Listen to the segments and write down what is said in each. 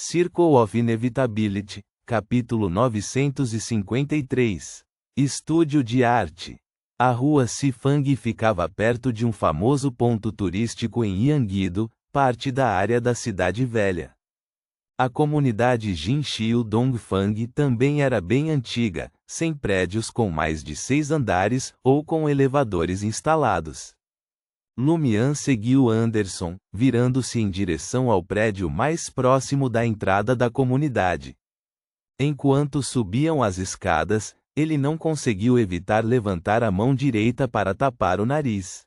Circle of Inevitability, capítulo 953. Estúdio de arte. A rua Sifang ficava perto de um famoso ponto turístico em Yangido, parte da área da Cidade Velha. A comunidade Jinxiu Dongfang também era bem antiga, sem prédios com mais de 6 andares ou com elevadores instalados. Lumian seguiu Anderson, virando-se em direção ao prédio mais próximo da entrada da comunidade. Enquanto subiam as escadas, ele não conseguiu evitar levantar a mão direita para tapar o nariz.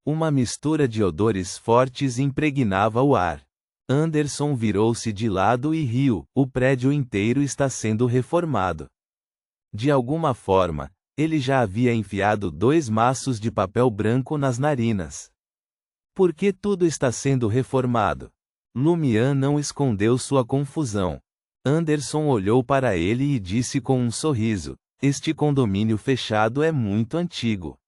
Uma mistura de odores fortes impregnava o ar. Anderson virou-se de lado e riu. O prédio inteiro está sendo reformado. De alguma forma, ele já havia enfiado 2 maços de papel branco nas narinas. Por que tudo está sendo reformado? Lumian não escondeu sua confusão. Anderson olhou para ele e disse com um sorriso: este condomínio fechado é muito antigo.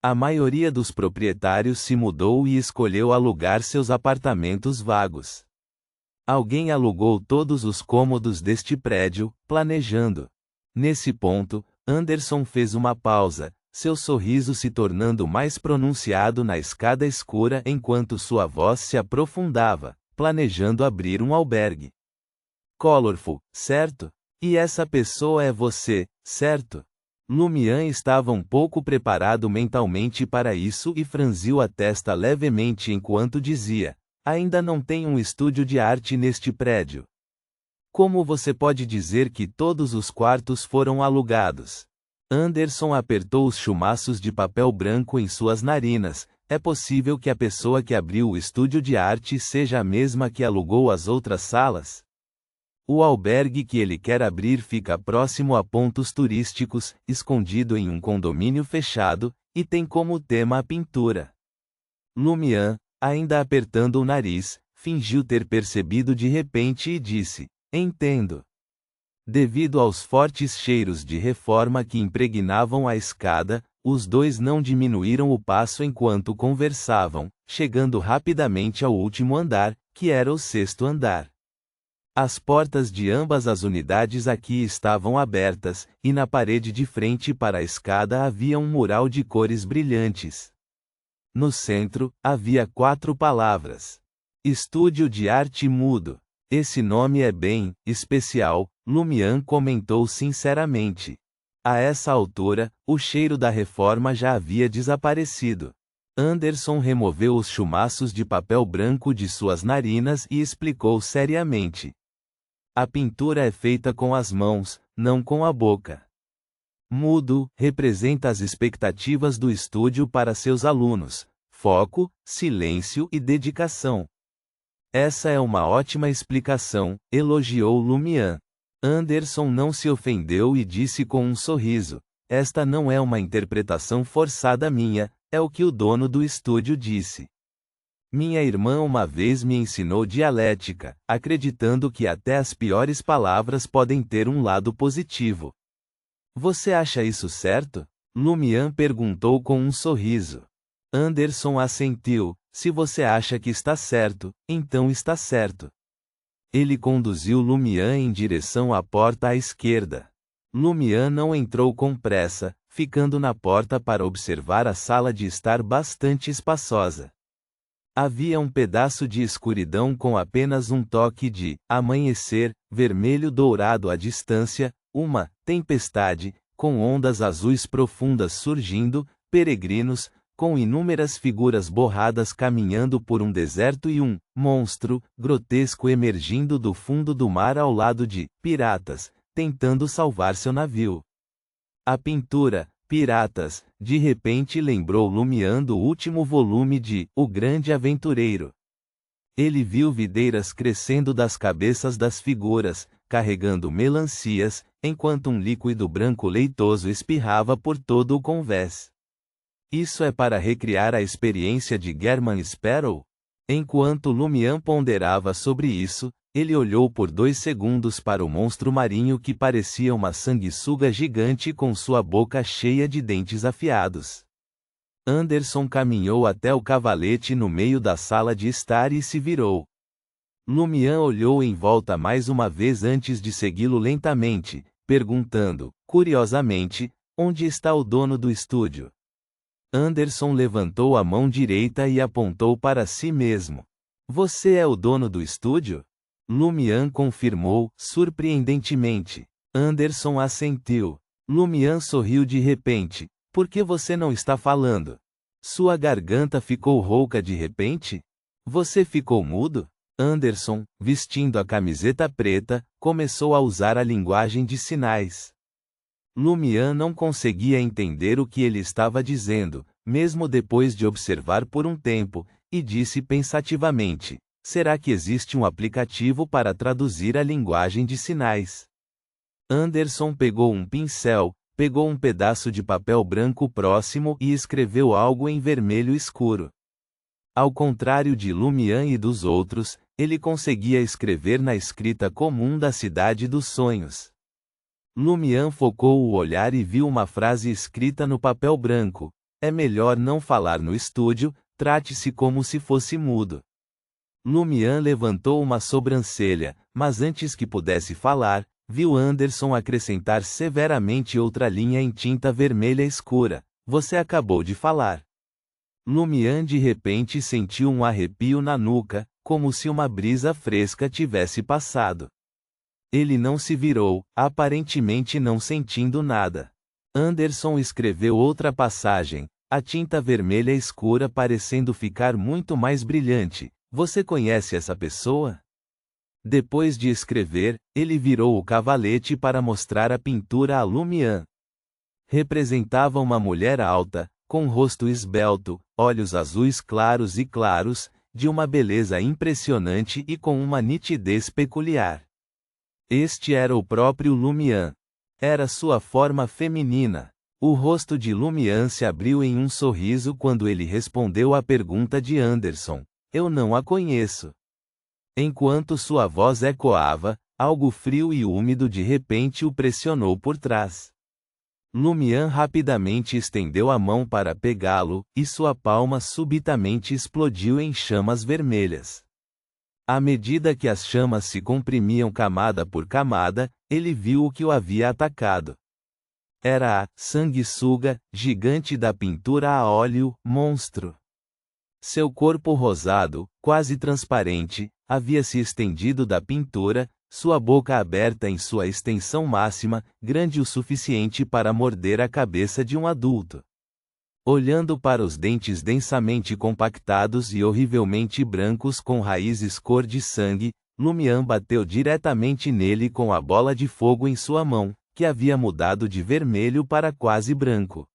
A maioria dos proprietários se mudou e escolheu alugar seus apartamentos vagos. Alguém alugou todos os cômodos deste prédio, planejando. Nesse ponto, Anderson fez uma pausa, seu sorriso se tornando mais pronunciado na escada escura enquanto sua voz se aprofundava, planejando abrir um albergue. Colorful, certo? E essa pessoa é você, certo? Lumian estava um pouco preparado mentalmente para isso e franziu a testa levemente enquanto dizia: ainda não tem um estúdio de arte neste prédio. Como você pode dizer que todos os quartos foram alugados? Anderson apertou os chumaços de papel branco em suas narinas. É possível que a pessoa que abriu o estúdio de arte seja a mesma que alugou as outras salas? O albergue que ele quer abrir fica próximo a pontos turísticos, escondido em um condomínio fechado, e tem como tema a pintura. Lumian, ainda apertando o nariz, fingiu ter percebido de repente e disse: entendo. Devido aos fortes cheiros de reforma que impregnavam a escada, os dois não diminuíram o passo enquanto conversavam, chegando rapidamente ao último andar, que era o 6º andar. As portas de ambas as unidades aqui estavam abertas, e na parede de frente para a escada havia um mural de cores brilhantes. No centro, havia 4 palavras. Estúdio de arte mudo. Esse nome é bem especial, Lumian comentou sinceramente. A essa altura, o cheiro da reforma já havia desaparecido. Anderson removeu os chumaços de papel branco de suas narinas e explicou seriamente. A pintura é feita com as mãos, não com a boca. Mudo representa as expectativas do estúdio para seus alunos: foco, silêncio e dedicação. Essa é uma ótima explicação, elogiou Lumian. Anderson não se ofendeu e disse com um sorriso: esta não é uma interpretação forçada minha, é o que o dono do estúdio disse. Minha irmã uma vez me ensinou dialética, acreditando que até as piores palavras podem ter um lado positivo. Você acha isso certo? Lumian perguntou com um sorriso. Anderson assentiu: se você acha que está certo, então está certo. Ele conduziu Lumian em direção à porta à esquerda. Lumian não entrou com pressa, ficando na porta para observar a sala de estar bastante espaçosa. Havia um pedaço de escuridão com apenas um toque de amanhecer, vermelho dourado à distância, uma tempestade, com ondas azuis profundas surgindo, peregrinos, com inúmeras figuras borradas caminhando por um deserto e um monstro grotesco emergindo do fundo do mar ao lado de piratas, tentando salvar seu navio. A pintura, Piratas, de repente lembrou Lumian do último volume de O Grande Aventureiro. Ele viu videiras crescendo das cabeças das figuras, carregando melancias, enquanto um líquido branco leitoso espirrava por todo o convés. Isso é para recriar a experiência de German Sparrow? Enquanto Lumian ponderava sobre isso, ele olhou por 2 segundos para o monstro marinho que parecia uma sanguessuga gigante com sua boca cheia de dentes afiados. Anderson caminhou até o cavalete no meio da sala de estar e se virou. Lumian olhou em volta mais uma vez antes de segui-lo lentamente, perguntando, curiosamente, onde está o dono do estúdio? Anderson levantou a mão direita e apontou para si mesmo. Você é o dono do estúdio? Lumian confirmou, surpreendentemente. Anderson assentiu. Lumian sorriu de repente. Por que você não está falando? Sua garganta ficou rouca de repente? Você ficou mudo? Anderson, vestindo a camiseta preta, começou a usar a linguagem de sinais. Lumian não conseguia entender o que ele estava dizendo, mesmo depois de observar por um tempo, e disse pensativamente: será que existe um aplicativo para traduzir a linguagem de sinais? Anderson pegou um pincel, pegou um pedaço de papel branco próximo e escreveu algo em vermelho escuro. Ao contrário de Lumian e dos outros, ele conseguia escrever na escrita comum da Cidade dos Sonhos. Lumian focou o olhar e viu uma frase escrita no papel branco: é melhor não falar no estúdio, trate-se como se fosse mudo. Lumian levantou uma sobrancelha, mas antes que pudesse falar, viu Anderson acrescentar severamente outra linha em tinta vermelha escura: você acabou de falar. Lumian de repente sentiu um arrepio na nuca, como se uma brisa fresca tivesse passado. Ele não se virou, aparentemente não sentindo nada. Anderson escreveu outra passagem, a tinta vermelha escura parecendo ficar muito mais brilhante. Você conhece essa pessoa? Depois de escrever, ele virou o cavalete para mostrar a pintura a Lumian. Representava uma mulher alta, com rosto esbelto, olhos azuis claros e claros, de uma beleza impressionante e com uma nitidez peculiar. Este era o próprio Lumian. Era sua forma feminina. O rosto de Lumian se abriu em um sorriso quando ele respondeu à pergunta de Anderson: eu não a conheço. Enquanto sua voz ecoava, algo frio e úmido de repente o pressionou por trás. Lumian rapidamente estendeu a mão para pegá-lo, e sua palma subitamente explodiu em chamas vermelhas. À medida que as chamas se comprimiam camada por camada, ele viu o que o havia atacado. Era a sanguessuga, gigante da pintura a óleo, monstro. Seu corpo rosado, quase transparente, havia se estendido da pintura, sua boca aberta em sua extensão máxima, grande o suficiente para morder a cabeça de um adulto. Olhando para os dentes densamente compactados e horrivelmente brancos com raízes cor de sangue, Lumian bateu diretamente nele com a bola de fogo em sua mão, que havia mudado de vermelho para quase branco.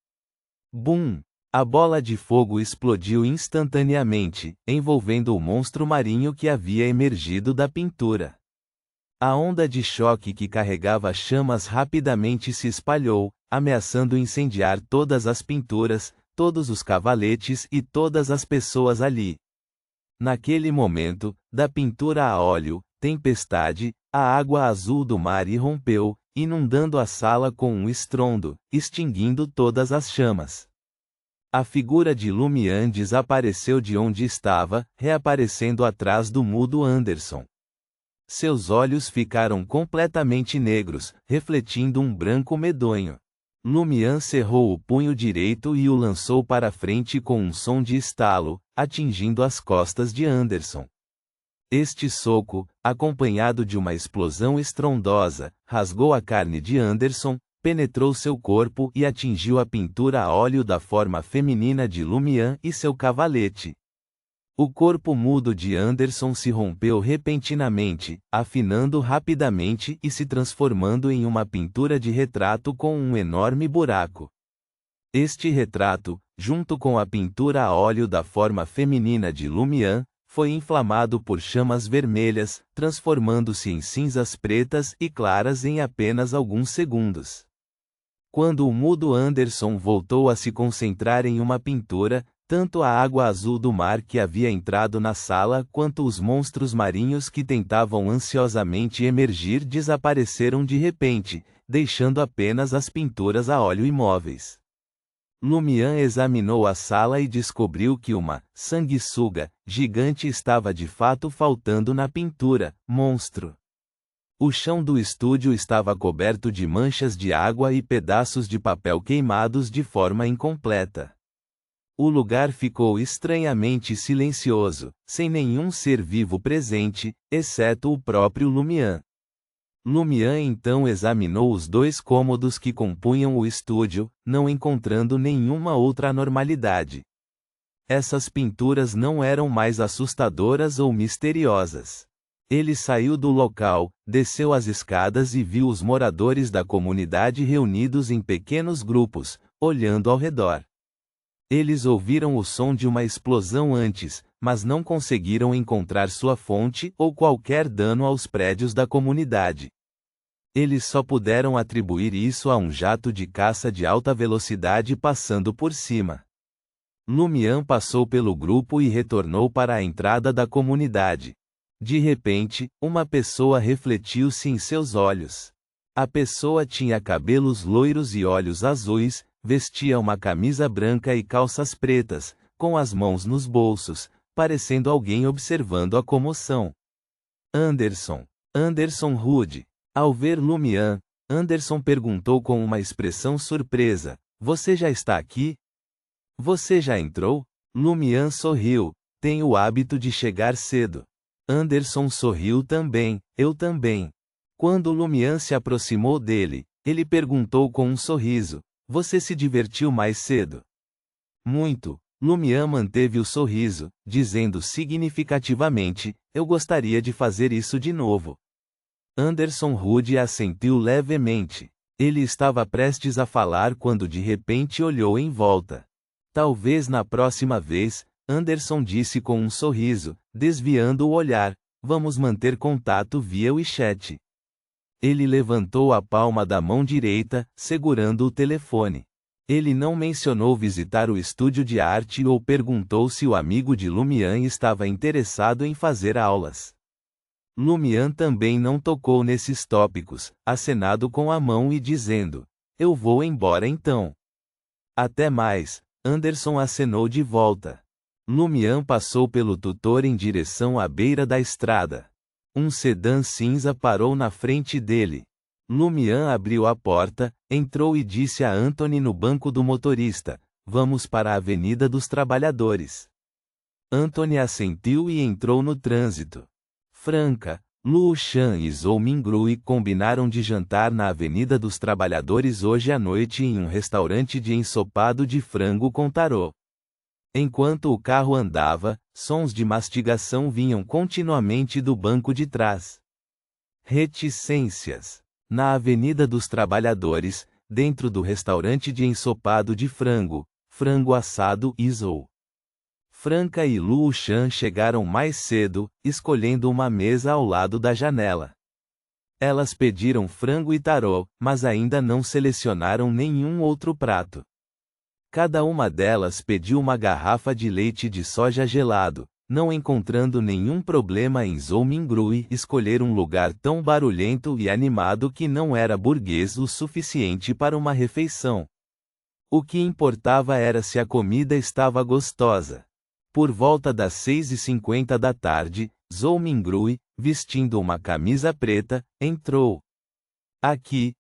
Bum! A bola de fogo explodiu instantaneamente, envolvendo o monstro marinho que havia emergido da pintura. A onda de choque que carregava chamas rapidamente se espalhou, ameaçando incendiar todas as pinturas, todos os cavaletes e todas as pessoas ali. Naquele momento, da pintura a óleo, tempestade, a água azul do mar irrompeu, inundando a sala com um estrondo, extinguindo todas as chamas. A figura de Lumian desapareceu de onde estava, reaparecendo atrás do mudo Anderson. Seus olhos ficaram completamente negros, refletindo um branco medonho. Lumian cerrou o punho direito e o lançou para frente com um som de estalo, atingindo as costas de Anderson. Este soco, acompanhado de uma explosão estrondosa, rasgou a carne de Anderson, penetrou seu corpo e atingiu a pintura a óleo da forma feminina de Lumian e seu cavalete. O corpo mudo de Anderson se rompeu repentinamente, afinando rapidamente e se transformando em uma pintura de retrato com um enorme buraco. Este retrato, junto com a pintura a óleo da forma feminina de Lumian, foi inflamado por chamas vermelhas, transformando-se em cinzas pretas e claras em apenas alguns segundos. Quando o mudo Anderson voltou a se concentrar em uma pintura, tanto a água azul do mar que havia entrado na sala quanto os monstros marinhos que tentavam ansiosamente emergir desapareceram de repente, deixando apenas as pinturas a óleo imóveis. Lumian examinou a sala e descobriu que uma sanguessuga gigante estava de fato faltando na pintura, monstro. O chão do estúdio estava coberto de manchas de água e pedaços de papel queimados de forma incompleta. O lugar ficou estranhamente silencioso, sem nenhum ser vivo presente, exceto o próprio Lumian. Lumian então examinou os 2 cômodos que compunham o estúdio, não encontrando nenhuma outra anormalidade. Essas pinturas não eram mais assustadoras ou misteriosas. Ele saiu do local, desceu as escadas e viu os moradores da comunidade reunidos em pequenos grupos, olhando ao redor. Eles ouviram o som de uma explosão antes, mas não conseguiram encontrar sua fonte ou qualquer dano aos prédios da comunidade. Eles só puderam atribuir isso a um jato de caça de alta velocidade passando por cima. Lumian passou pelo grupo e retornou para a entrada da comunidade. De repente, uma pessoa refletiu-se em seus olhos. A pessoa tinha cabelos loiros e olhos azuis, vestia uma camisa branca e calças pretas, com as mãos nos bolsos, parecendo alguém observando a comoção. Anderson Rude. Ao ver Lumian, Anderson perguntou com uma expressão surpresa: "Você já está aqui? Você já entrou?" Lumian sorriu: "Tenho o hábito de chegar cedo." Anderson sorriu também: "Eu também." Quando Lumian se aproximou dele, ele perguntou com um sorriso: "Você se divertiu mais cedo?" "Muito." Lumian manteve o sorriso, dizendo significativamente: "Eu gostaria de fazer isso de novo." Anderson Rude assentiu levemente. Ele estava prestes a falar quando de repente olhou em volta. "Talvez na próxima vez," Anderson disse com um sorriso, desviando o olhar, "vamos manter contato via WeChat." Ele levantou a palma da mão direita, segurando o telefone. Ele não mencionou visitar o estúdio de arte ou perguntou se o amigo de Lumian estava interessado em fazer aulas. Lumian também não tocou nesses tópicos, acenado com a mão e dizendo: "Eu vou embora então." "Até mais," Anderson acenou de volta. Lumian passou pelo tutor em direção à beira da estrada. Um sedã cinza parou na frente dele. Lumian abriu a porta, entrou e disse a Anthony no banco do motorista: "Vamos para a Avenida dos Trabalhadores." Anthony assentiu e entrou no trânsito. Franca, Luo Shan e Zhou Mingrui combinaram de jantar na Avenida dos Trabalhadores hoje à noite em um restaurante de ensopado de frango com tarô. Enquanto o carro andava, sons de mastigação vinham continuamente do banco de trás. Reticências. Na Avenida dos Trabalhadores, dentro do restaurante de ensopado de frango, frango assado e Zhou. Franca e Luo Shan chegaram mais cedo, escolhendo uma mesa ao lado da janela. Elas pediram frango e tarô, mas ainda não selecionaram nenhum outro prato. Cada uma delas pediu uma garrafa de leite de soja gelado, não encontrando nenhum problema em Zhou Mingrui escolher um lugar tão barulhento e animado que não era burguês o suficiente para uma refeição. O que importava era se a comida estava gostosa. Por volta das 6h50 da tarde, Zhou Mingrui, vestindo uma camisa preta, entrou. Aqui.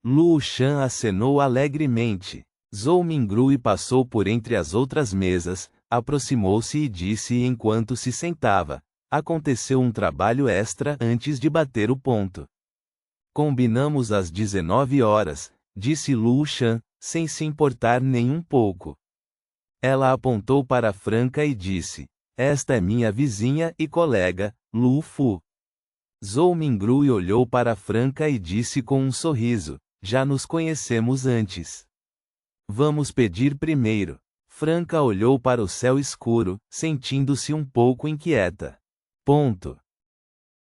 Luo Shan acenou alegremente. Zhou Mingrui passou por entre as outras mesas, aproximou-se e disse enquanto se sentava: "Aconteceu um trabalho extra antes de bater o ponto." "Combinamos às 19 horas, disse Luo Shan, sem se importar nem um pouco. Ela apontou para Franca e disse: "Esta é minha vizinha e colega, Lu Fu." Zhou Mingrui olhou para Franca e disse com um sorriso: "Já nos conhecemos antes. Vamos pedir primeiro." Franca olhou para o céu escuro, sentindo-se um pouco inquieta.